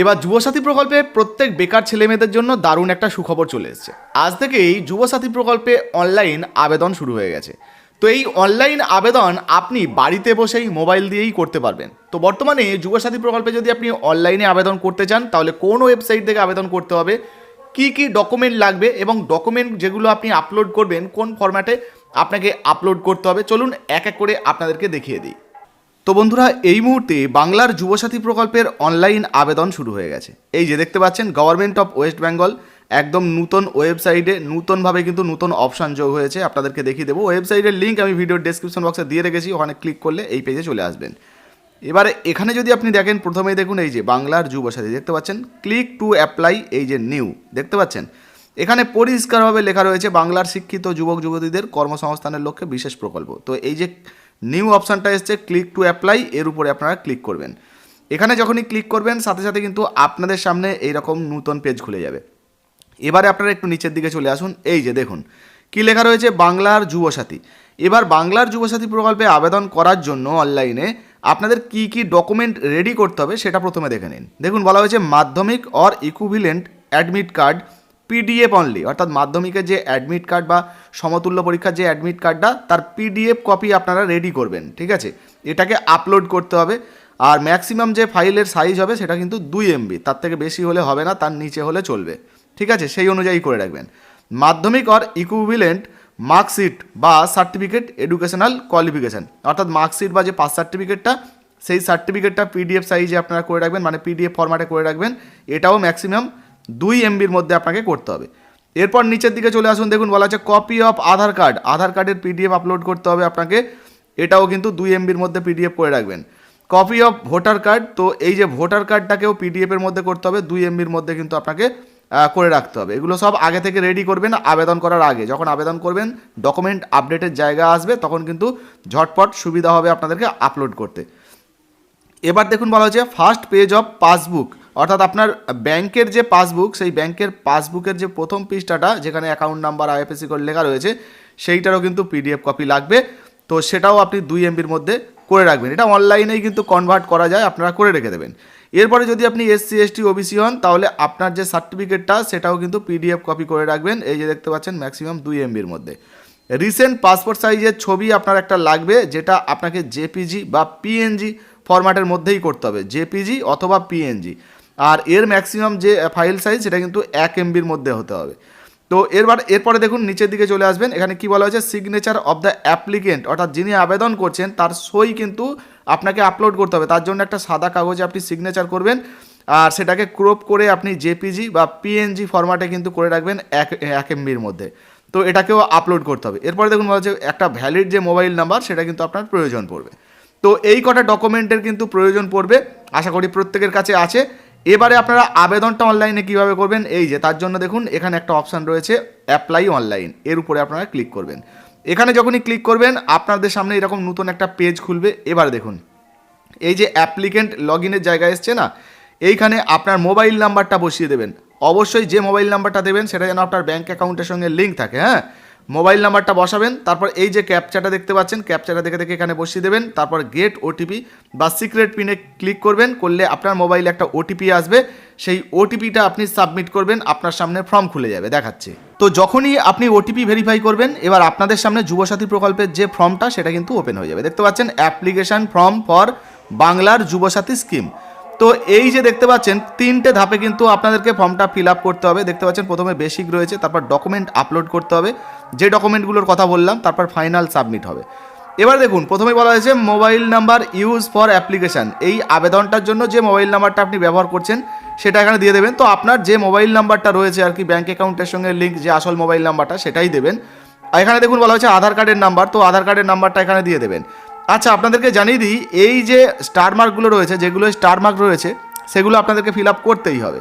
এবার যুবসাথী প্রকল্পে প্রত্যেক বেকার ছেলেমেয়েদের জন্য দারুণ একটা সুখবর চলে এসেছে। আজ থেকেই যুবসাথী প্রকল্পে অনলাইন আবেদন শুরু হয়ে গেছে। তো এই অনলাইন আবেদন আপনি বাড়িতে বসেই মোবাইল দিয়েই করতে পারবেন। তো বর্তমানে যুবসাথী প্রকল্পে যদি আপনি অনলাইনে আবেদন করতে চান তাহলে কোন ওয়েবসাইট থেকে আবেদন করতে হবে, কি কি ডকুমেন্ট লাগবে এবং ডকুমেন্ট যেগুলো আপনি আপলোড করবেন কোন ফরম্যাটে আপনাকে আপলোড করতে হবে, চলুন এক এক করে আপনাদেরকে দেখিয়ে দিই। তো বন্ধুরা, এই মুহূর্তে বাংলার যুবসাথী প্রকল্পের অনলাইন আবেদন শুরু হয়ে গেছে। এই যে দেখতে পাচ্ছেন গভর্নমেন্ট অফ ওয়েস্ট বেঙ্গল, একদম নতুন ওয়েবসাইটে নতুনভাবে কিন্তু নতুন অপশান যোগ হয়েছে। আপনাদেরকে দেখিয়ে দেবো। ওয়েবসাইটের লিঙ্ক আমি ভিডিওর ডেসক্রিপশন বক্সে দিয়ে রেখেছি, ওখানে ক্লিক করলে এই পেজে চলে আসবেন। এবারে এখানে যদি আপনি দেখেন, প্রথমেই দেখুন এই যে বাংলার যুবসাথী দেখতে পাচ্ছেন, ক্লিক টু অ্যাপ্লাই, এই যে নিউ দেখতে পাচ্ছেন, এখানে পরিষ্কারভাবে লেখা রয়েছে বাংলার শিক্ষিত যুবক যুবতীদের কর্মসংস্থানের লক্ষ্যে বিশেষ প্রকল্প। তো এই যে নিউ অপশানটা এসছে ক্লিক টু অ্যাপ্লাই, এর উপরে আপনারা ক্লিক করবেন। এখানে যখনই ক্লিক করবেন সাথে সাথে কিন্তু আপনাদের সামনে এইরকম নতুন পেজ খুলে যাবে। এবারে আপনারা একটু নিচের দিকে চলে আসুন। এই যে দেখুন কি লেখা রয়েছে, বাংলার যুবসাথী। এবার বাংলার যুবসাথী প্রকল্পে আবেদন করার জন্য অনলাইনে আপনাদের কি কি ডকুমেন্ট রেডি করতে হবে সেটা প্রথমে দেখে নিন। দেখুন বলা হয়েছে মাধ্যমিক or equivalent admit card PDF only, অর্থাৎ মাধ্যমিকের যে অ্যাডমিট কার্ড বা সমতুল্য পরীক্ষার যে অ্যাডমিট কার্ডটা তার পিডিএফ কপি আপনারা রেডি করবেন। ঠিক আছে, এটাকে আপলোড করতে হবে। আর ম্যাক্সিমাম যে ফাইলের সাইজ হবে সেটা কিন্তু 2 MB, তার থেকে বেশি হলে হবে না, তার নিচে হলে চলবে। ঠিক আছে, সেই অনুযায়ী করে রাখবেন। মাধ্যমিক অর ইকুইভ্যালেন্ট মার্কশিট বা সার্টিফিকেট এডুকেশনাল কোয়ালিফিকেশান, অর্থাৎ মার্কশিট বা যে পাস সার্টিফিকেটটা সেই সার্টিফিকেটটা পিডিএফ সাইজে আপনারা করে রাখবেন, মানে পিডিএফ ফরম্যাটে করে রাখবেন। এটাও ম্যাক্সিমাম 2 MBর মধ্যে আপনাকে করতে হবে। এরপর নিচের দিকে চলে আসুন, দেখুন বলা আছে কপি অফ আধার কার্ড, আধার কার্ডের পিডিএফ আপলোড করতে হবে আপনাকে, এটাও কিন্তু 2 MBর মধ্যে পিডিএফ করে রাখবেন। কপি অফ ভোটার কার্ড, তো এই যে ভোটার কার্ডটাকেও পিডিএফের মধ্যে করতে হবে, 2 MBর মধ্যে কিন্তু আপনাকে করে রাখতে হবে। এগুলো সব আগে থেকে রেডি করবেন আবেদন করার আগে। যখন আবেদন করবেন ডকুমেন্ট আপডেটের জায়গা আসবে তখন কিন্তু ঝটপট সুবিধা হবে আপনাদেরকে আপলোড করতে। এবার দেখুন বলা হচ্ছে ফার্স্ট পেজ অফ পাসবুক, অর্থাৎ আপনার ব্যাংকের যে পাসবুক সেই ব্যাংকের পাসবুকের যে প্রথম পৃষ্ঠাটা যেখানে অ্যাকাউন্ট নাম্বার আইএফএসসি কোড লেখা রয়েছে সেইটারও কিন্তু পিডিএফ কপি লাগবে। তো সেটাও আপনি 2 MBর মধ্যে করে রাখবেন। এটা অনলাইনেই কিন্তু কনভার্ট করা যায়, আপনারা করে রেখে দেবেন। এরপরে যদি আপনি SC ST OBC হন তাহলে আপনার যে সার্টিফিকেটটা সেটাও কিন্তু পিডিএফ কপি করে রাখবেন। এই যে দেখতে পাচ্ছেন ম্যাক্সিমাম 2 MBর মধ্যে। রিসেন্ট পাসপোর্ট সাইজের ছবি আপনার একটা লাগবে, যেটা আপনাকে জেপিজি বা পিএনজি ফরম্যাটের মধ্যেই করতে হবে, জেপিজি অথবা পিএনজি। আর এর ম্যাক্সিমাম যে ফাইল সাইজ সেটা কিন্তু 1 MBর মধ্যে হতে হবে। তো এরপরে দেখুন নিচের দিকে চলে আসবেন, এখানে কি বলা হয়েছে সিগনেচার অফ দ্য অ্যাপ্লিকেন্ট, অর্থাৎ যিনি আবেদন করছেন তার সই কিন্তু আপনাকে আপলোড করতে হবে। তার জন্য একটা সাদা কাগজে আপনি সিগনেচার করবেন আর সেটাকে ক্রপ করে আপনি জেপিজি বা পিএনজি ফরম্যাটে কিন্তু করে রাখবেন 1 MBর মধ্যে। তো এটাকেও আপলোড করতে হবে। এরপরে দেখুন বলা হচ্ছে একটা ভ্যালিড যে মোবাইল নাম্বার সেটা কিন্তু আপনার প্রয়োজন পড়বে। তো এই কটা ডকুমেন্টের কিন্তু প্রয়োজন পড়বে, আশা করি প্রত্যেকের কাছে আছে। এবারে আপনারা আবেদনটা অনলাইনে কিভাবে করবেন, এই যে তার জন্য দেখুন এখানে একটা অপশান রয়েছে অ্যাপ্লাই অনলাইন, এর উপরে আপনারা ক্লিক করবেন। এখানে যখনই ক্লিক করবেন আপনাদের সামনে এরকম নতুন একটা পেজ খুলবে। এবার দেখুন এই যে অ্যাপ্লিকেন্ট লগ ইনের জায়গা এসছে না, এইখানে আপনার মোবাইল নাম্বারটা বসিয়ে দেবেন। অবশ্যই যে মোবাইল নাম্বারটা দেবেন সেটা যেন আপনার ব্যাঙ্ক অ্যাকাউন্টের সঙ্গে লিঙ্ক থাকে। হ্যাঁ, মোবাইল নাম্বারটা বসাবেন, তারপর এই যে ক্যাপচাটা দেখতে পাচ্ছেন ক্যাপচাটা দেখে দেখে এখানে বসিয়ে দেবেন। তারপর গেট ওটিপি বা সিক্রেট পিনে ক্লিক করবেন, করলে আপনার মোবাইলে একটা ওটিপি আসবে, সেই ওটিপিটা আপনি সাবমিট করবেন, আপনার সামনে ফর্ম খুলে যাবে দেখাচ্ছে। তো যখনই আপনি ওটিপি ভেরিফাই করবেন এবার আপনাদের সামনে যুবসাথী প্রকল্পের যে ফর্মটা সেটা কিন্তু ওপেন হয়ে যাবে। দেখতে পাচ্ছেন অ্যাপ্লিকেশন ফর্ম ফর বাংলার যুবসাথী স্কিম। তো এই যে দেখতে পাচ্ছেন 3টে ধাপে কিন্তু আপনাদেরকে ফর্মটা ফিল আপ করতে হবে। দেখতে পাচ্ছেন প্রথমে বেসিক রয়েছে, তারপর ডকুমেন্ট আপলোড করতে হবে যে ডকুমেন্টগুলোর কথা বললাম, তারপর ফাইনাল সাবমিট হবে। এবার দেখুন প্রথমে বলা হয়েছে mobile number use for application, এই আবেদনটার জন্য যে মোবাইল নাম্বারটা আপনি ব্যবহার করছেন সেটা এখানে দিয়ে দেবেন। তো আপনার যে মোবাইল নাম্বারটা রয়েছে আর কি ব্যাঙ্ক অ্যাকাউন্টের সঙ্গে লিঙ্ক, যে আসল মোবাইল নাম্বারটা সেটাই দেবেন। এখানে দেখুন বলা হয়েছে আধার কার্ডের নাম্বার, তো আধার কার্ডের নাম্বারটা এখানে দিয়ে দেবেন। আচ্ছা, আপনাদেরকে জানিয়ে দিই এই যে স্টার মার্কগুলো রয়েছে, যেগুলো স্টার মার্ক রয়েছে সেগুলো আপনাদেরকে ফিল আপ করতেই হবে।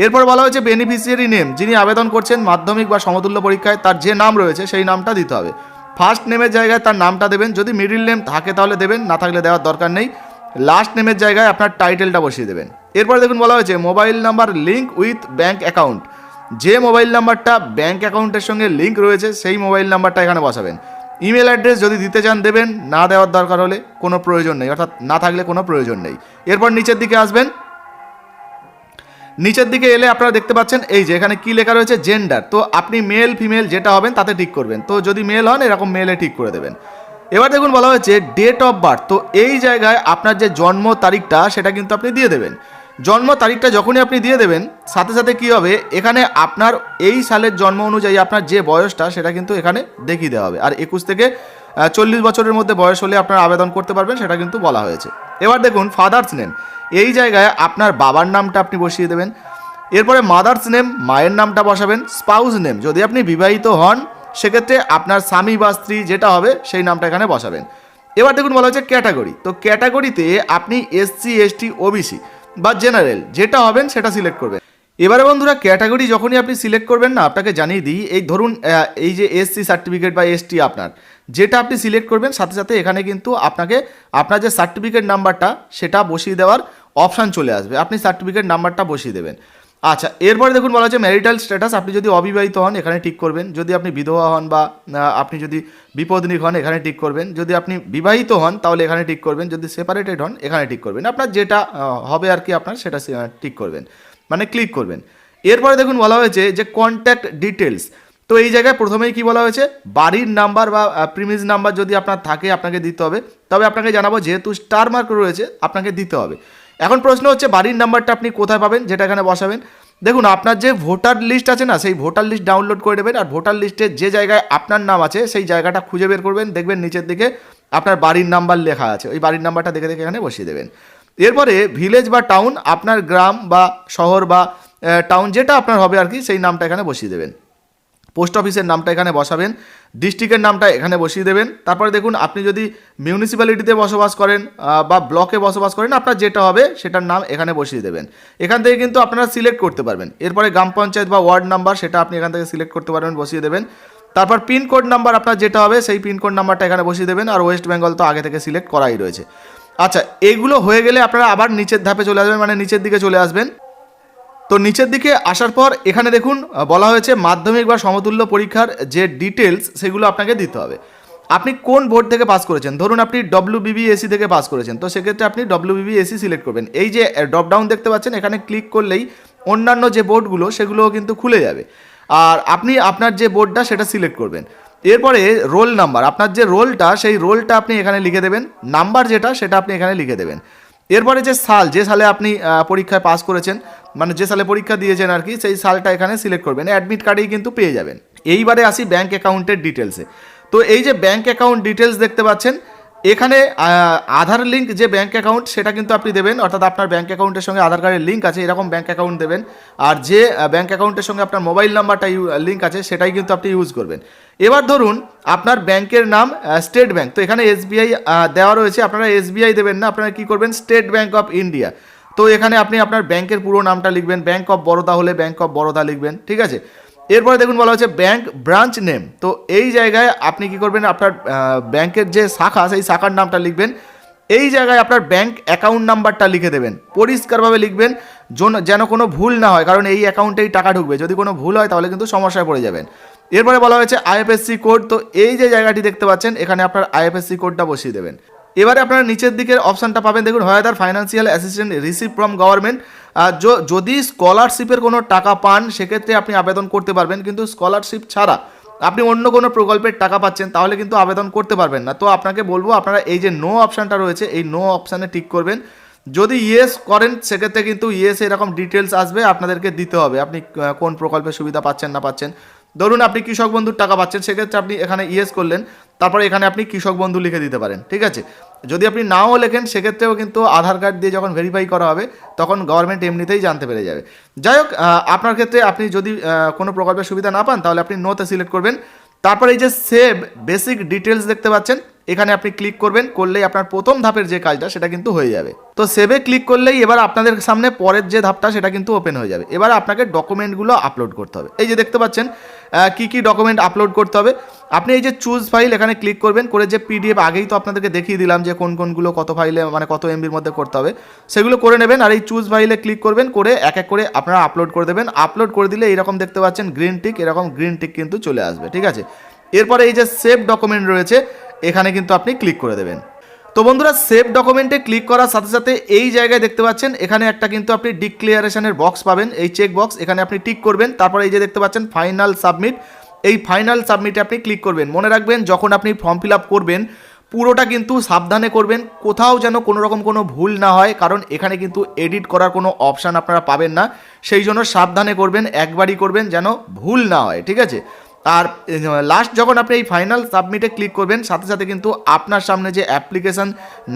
এরপর বলা হয়েছে বেনিফিশিয়ারি নেম, যিনি আবেদন করছেন মাধ্যমিক বা সমতুল্য পরীক্ষায় তার যে নাম রয়েছে সেই নামটা দিতে হবে। ফার্স্ট নেমের জায়গায় তার নামটা দেবেন, যদি মিডিল নেম থাকে তাহলে দেবেন, না থাকলে দেওয়ার দরকার নেই। লাস্ট নেমের জায়গায় আপনার টাইটেলটা বসিয়ে দেবেন। এরপর দেখুন বলা হয়েছে mobile number link with bank account, যে মোবাইল নাম্বারটা ব্যাঙ্ক অ্যাকাউন্টের সঙ্গে লিঙ্ক রয়েছে সেই মোবাইল নাম্বারটা এখানে বসাবেন। ইমেল অ্যাড্রেস যদি দিতে চান দেবেন, না দেওয়ার দরকার হলে কোনো প্রয়োজন নেই, অর্থাৎ না থাকলে কোনো প্রয়োজন নেই। এরপর নিচের দিকে আসবেন, নিচের দিকে এলে আপনারা দেখতে পাচ্ছেন এই যে এখানে কি লেখা রয়েছে জেন্ডার, তো আপনি মেল ফিমেল যেটা হবেন তাতে টিক করবেন। তো যদি মেল হন এরকম মেলে টিক করে দেবেন। এবার দেখুন বলা হয়েছে ডেট অফ বার্থ, তো এই জায়গায় আপনার যে জন্ম তারিখটা সেটা কিন্তু আপনি দিয়ে দেবেন। জন্ম তারিখটা যখনই আপনি দিয়ে দেবেন সাথে সাথে কি হবে, এখানে আপনার এই সালের জন্ম অনুযায়ী আপনার যে বয়সটা সেটা কিন্তু এখানে দেখিয়ে দেওয়া হবে। আর 21 থেকে 40 বছরের মধ্যে বয়স হলে আপনারা আবেদন করতে পারবেন সেটা কিন্তু বলা হয়েছে। এবার দেখুন ফাদার্স নেম, এই জায়গায় আপনার বাবার নামটা আপনি বসিয়ে দেবেন। এরপরে মাদার্স নেম, মায়ের নামটা বসাবেন। স্পাউস নেম, যদি আপনি বিবাহিত হন সেক্ষেত্রে আপনার স্বামী বা স্ত্রী যেটা হবে সেই নামটা এখানে বসাবেন। এবার দেখুন বলা হচ্ছে ক্যাটাগরি, তো ক্যাটাগরিতে আপনি এসসি এসটি ওবিসি বা জেনারেল যেটা হবেন সেটা সিলেক্ট করবেন। এবারে বন্ধুরা ক্যাটাগরি যখনই আপনি সিলেক্ট করবেন না, আপনাকে জানিয়ে দিই, এই ধরুন এই যে এসসি সার্টিফিকেট বা এসটি আপনার যেটা আপনি সিলেক্ট করবেন সাথে সাথে এখানে কিন্তু আপনাকে আপনার যে সার্টিফিকেট নাম্বারটা সেটা বসিয়ে দেওয়ার অপশান চলে আসবে, আপনি সার্টিফিকেট নাম্বারটা বসিয়ে দেবেন। আচ্ছা, এরপরে দেখুন বলা হচ্ছে ম্যারিটাল স্ট্যাটাস, আপনি যদি অবিবাহিত হন এখানে টিক করবেন, যদি আপনি বিধবা হন বা আপনি যদি বিপত্নিক হন এখানে টিক করবেন, যদি আপনি বিবাহিত হন তাহলে এখানে টিক করবেন, যদি সেপারেটেড হন এখানে টিক করবেন, আপনার যেটা হবে আর কি আপনার সেটা টিক করবেন, মানে ক্লিক করবেন। এরপরে দেখুন বলা হয়েছে যে কন্ট্যাক্ট ডিটেলস, তো এই জায়গায় প্রথমেই কি বলা হয়েছে বাড়ির নাম্বার বা প্রিমিস নাম্বার যদি আপনার থাকে আপনাকে দিতে হবে, তবে আপনাকে জানাবো যেহেতু স্টার মার্ক রয়েছে আপনাকে দিতে হবে। এখন প্রশ্ন হচ্ছে বাড়ির নাম্বারটা আপনি কোথায় পাবেন, যেটা এখানে বসাবেন। দেখুন আপনার যে ভোটার লিস্ট আছে না, সেই ভোটার লিস্ট ডাউনলোড করে নেবেন, আর ভোটার লিস্টে যে জায়গায় আপনার নাম আছে সেই জায়গাটা খুঁজে বের করবেন, দেখবেন নিচের দিকে আপনার বাড়ির নাম্বার লেখা আছে, ওই বাড়ির নাম্বারটা দেখে দেখে এখানে বসিয়ে দেবেন। এরপরে ভিলেজ বা টাউন, আপনার গ্রাম বা শহর বা টাউন যেটা আপনার হবে আর কি সেই নামটা এখানে বসিয়ে দেবেন। পোস্ট অফিসের নামটা এখানে বসাবেন, ডিস্ট্রিক্টের নামটা এখানে বসিয়ে দেবেন। তারপরে দেখুন আপনি যদি মিউনিসিপ্যালিটিতে বসবাস করেন বা ব্লকে বসবাস করেন আপনার যেটা হবে সেটার নাম এখানে বসিয়ে দেবেন। এখান থেকে কিন্তু আপনারা সিলেক্ট করতে পারবেন। এরপরে গ্রাম পঞ্চায়েত বা ওয়ার্ড নাম্বার সেটা আপনি এখান থেকে সিলেক্ট করতে পারবেন, বসিয়ে দেবেন। তারপর পিনকোড নাম্বার আপনার যেটা হবে সেই পিনকোড নাম্বারটা এখানে বসিয়ে দেবেন, আর ওয়েস্ট বেঙ্গল তো আগে থেকে সিলেক্ট করাই রয়েছে। আচ্ছা, এগুলো হয়ে গেলে আপনারা আবার নিচের ধাপে চলে আসবেন, মানে নিচের দিকে চলে আসবেন। তো নিচের দিকে আসার পর এখানে দেখুন বলা হয়েছে মাধ্যমিক বা সমতুল্য পরীক্ষার যে ডিটেলস সেগুলো আপনাকে দিতে হবে। আপনি কোন বোর্ড থেকে পাস করেছেন, ধরুন আপনি ডব্লিউবিবিএসসি থেকে পাস করেছেন, তো সেক্ষেত্রে আপনি ডব্লিউবিবিএসসি সিলেক্ট করবেন। এই যে ড্রপডাউন দেখতে পাচ্ছেন এখানে ক্লিক করলেই অন্যান্য যে বোর্ডগুলো সেগুলোও কিন্তু খুলে যাবে, আর আপনি আপনার যে বোর্ডটা সেটা সিলেক্ট করবেন। এরপরে রোল নাম্বার, আপনার যে রোলটা সেই রোলটা আপনি এখানে লিখে দেবেন, নাম্বার যেটা সেটা আপনি এখানে লিখে দেবেন। এরপরে যে সাল, যে সালে আপনি পরীক্ষায় পাস করেছেন, মানে যে সালে পরীক্ষা দিয়েছেন আর কি, সেই সালটা এখানে সিলেক্ট করবেন, অ্যাডমিট কার্ডেই কিন্তু পেয়ে যাবেন। এইবারে আসি ব্যাঙ্ক অ্যাকাউন্টের ডিটেলসে। তো এই যে ব্যাঙ্ক অ্যাকাউন্ট ডিটেলস দেখতে পাচ্ছেন এখানে আধার লিঙ্ক যে ব্যাঙ্ক অ্যাকাউন্ট সেটা কিন্তু আপনি দেবেন, অর্থাৎ আপনার ব্যাঙ্ক অ্যাকাউন্টের সঙ্গে আধার কার্ডের লিঙ্ক আছে এরকম ব্যাঙ্ক অ্যাকাউন্ট দেবেন। আর যে ব্যাঙ্ক অ্যাকাউন্টের সঙ্গে আপনার মোবাইল নাম্বারটা লিঙ্ক আছে সেটাই কিন্তু আপনি ইউজ করবেন। এবার ধরুন আপনার ব্যাংকের নাম স্টেট ব্যাঙ্ক, তো এখানে এসবিআই দেওয়া রয়েছে, আপনারা এসবিআই দেবেন না, আপনারা কী করবেন স্টেট ব্যাঙ্ক অফ ইন্ডিয়া। তো এখানে আপনি আপনার ব্যাংকের পুরো নামটা লিখবেন, ব্যাঙ্ক অফ বরোদা হলে ব্যাঙ্ক অফ বরোদা লিখবেন, ঠিক আছে। এরপরে দেখুন বলা হচ্ছে ব্যাঙ্ক ব্রাঞ্চ নেম, তো এই জায়গায় আপনি কি করবেন আপনার ব্যাংকের যে শাখা সেই শাখার নামটা লিখবেন। এই জায়গায় আপনার ব্যাঙ্ক অ্যাকাউন্ট নাম্বারটা লিখে দেবেন, পরিষ্কারভাবে লিখবেন যেন কোনো ভুল না হয়, কারণ এই অ্যাকাউন্টেই টাকা ঢুকবে, যদি কোনো ভুল হয় তাহলে কিন্তু সমস্যায় পড়ে যাবেন। এরপরে বলা হয়েছে আইএফএসসি কোড, তো এই যে জায়গাটি দেখতে পাচ্ছেন এখানে আপনার আইএফএসসি কোডটা বসিয়ে দেবেন। এবারে আপনারা নিচের দিকের অপশানটা পাবেন, দেখুন whether financial assistant receive from government, যদি স্কলারশিপের কোনো টাকা পান সেক্ষেত্রে আপনি আবেদন করতে পারবেন, কিন্তু স্কলারশিপ ছাড়া আপনি অন্য কোনো প্রকল্পের টাকা পাচ্ছেন তাহলে কিন্তু আবেদন করতে পারবেন না। তো আপনাকে বলবো আপনারা এই যে নো অপশানটা রয়েছে এই নো অপশানে টিক করবেন। যদি ইয়েস করেন সেক্ষেত্রে কিন্তু ইয়েস এরকম ডিটেলস আসবে, আপনাদেরকে দিতে হবে আপনি কোন প্রকল্পের সুবিধা পাচ্ছেন না পাচ্ছেন। ধরুন আপনি কৃষক বন্ধুর টাকা পাচ্ছেন, সেক্ষেত্রে আপনি এখানে ইয়েস করলেন, তারপরে এখানে আপনি কৃষক বন্ধু লিখে দিতে পারেন, ঠিক আছে। যদি আপনি নাও লেখেন সেক্ষেত্রেও কিন্তু আধার কার্ড দিয়ে যখন ভেরিফাই করা হবে তখন গভর্নমেন্ট এমনিতেই জানতে পেরে যাবে। যাই হোক, আপনার ক্ষেত্রে আপনি যদি কোনো প্রকল্পের সুবিধা না পান তাহলে আপনি নোতে সিলেক্ট করবেন। তারপর এই যে সেভ বেসিক ডিটেলস দেখতে পাচ্ছেন এখানে আপনি ক্লিক করবেন, করলেই আপনার প্রথম ধাপের যে কাজটা সেটা কিন্তু হয়ে যাবে। তো সেভে ক্লিক করলেই এবার আপনাদের সামনে পরের যে ধাপটা সেটা কিন্তু ওপেন হয়ে যাবে। এবার আপনাকে ডকুমেন্টগুলো আপলোড করতে হবে, এই যে দেখতে পাচ্ছেন কি কি ডকুমেন্ট আপলোড করতে হবে। আপনি এই যে চুজ ফাইল এখানে ক্লিক করবেন, করে যে পিডিএফ আগেই তো আপনাদেরকে দেখিয়ে দিলাম যে কোন কোনগুলো কত ফাইলে মানে কত এমবির মধ্যে করতে হবে সেগুলো করে নেবেন, আর এই চুজ ফাইলে ক্লিক করবেন, করে এক এক করে আপনারা আপলোড করে দেবেন। আপলোড করে দিলে এরকম দেখতে পাচ্ছেন গ্রিন টিক, এরকম গ্রিন টিক কিন্তু চলে আসবে, ঠিক আছে। এরপরে এই যে সেভ ডকুমেন্ট রয়েছে এখানে কিন্তু আপনি ক্লিক করে দেবেন। তো তো বন্ধুরা সেভ ডকুমেন্টে ক্লিক করার সাথে সাথে এই জায়গায় দেখতে পাচ্ছেন এখানে একটা কিন্তু আপনি ডিক্লারেশনের বক্স পাবেন, এই চেক বক্স, এখানে আপনি টিক করবেন। তারপরে এই যে দেখতে পাচ্ছেন ফাইনাল সাবমিট, এই ফাইনাল সাবমিটে আপনি ক্লিক করবেন। মনে রাখবেন যখন আপনি ফর্ম ফিল আপ করবেন পুরোটা কিন্তু সাবধানে করবেন, কোথাও যেন কোনো রকম কোনো ভুল না হয়, কারণ এখানে কিন্তু এডিট করার কোনো অপশান আপনারা পাবেন না। সেই জন্য সাবধানে করবেন, একবারই করবেন যেন ভুল না হয়, ঠিক আছে। আর লাস্ট যখন আপনি এই ফাইনাল সাবমিটে ক্লিক করবেন সাথে সাথে কিন্তু আপনার সামনে যে অ্যাপ্লিকেশন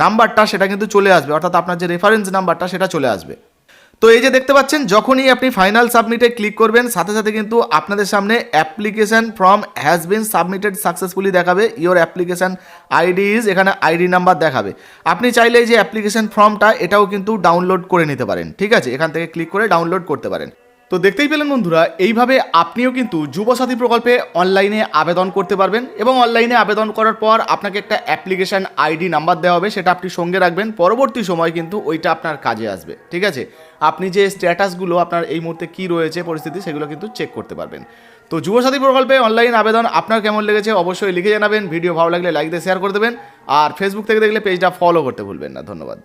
নাম্বারটা সেটা কিন্তু চলে আসবে, অর্থাৎ আপনার যে রেফারেন্স নাম্বারটা সেটা চলে আসবে। তো এই যে দেখতে পাচ্ছেন যখনই আপনি ফাইনাল সাবমিটে ক্লিক করবেন সাথে সাথে কিন্তু আপনাদের সামনে application form has been submitted successfully দেখাবে, ইওর অ্যাপ্লিকেশন আইডি ইজ, এখানে আইডি নাম্বার দেখাবে। আপনি চাইলে এই যে অ্যাপ্লিকেশন ফর্মটা এটাও কিন্তু ডাউনলোড করে নিতে পারেন, ঠিক আছে, এখান থেকে ক্লিক করে ডাউনলোড করতে পারেন। তো দেখতেই পেলেন বন্ধুরা, এইভাবে আপনিও কিন্তু যুবসাথী প্রকল্পে অনলাইনে আবেদন করতে পারবেন এবং অনলাইনে আবেদন করার পর আপনাকে একটা অ্যাপ্লিকেশন আইডি নাম্বার দেওয়া হবে, সেটা আপনি সঙ্গে রাখবেন, পরবর্তী সময় কিন্তু ওইটা আপনার কাজে আসবে, ঠিক আছে। আপনি যে স্ট্যাটাসগুলো আপনার এই মুহূর্তে কী রয়েছে পরিস্থিতি সেগুলো কিন্তু চেক করতে পারবেন। তো যুবসাথী প্রকল্পে অনলাইন আবেদন আপনার কেমন লেগেছে অবশ্যই লিখে জানাবেন, ভিডিও ভালো লাগলে লাইক দিয়ে শেয়ার করে দেবেন, আর ফেসবুক থেকে দেখলে পেজটা ফলো করতে ভুলবেন না। ধন্যবাদ।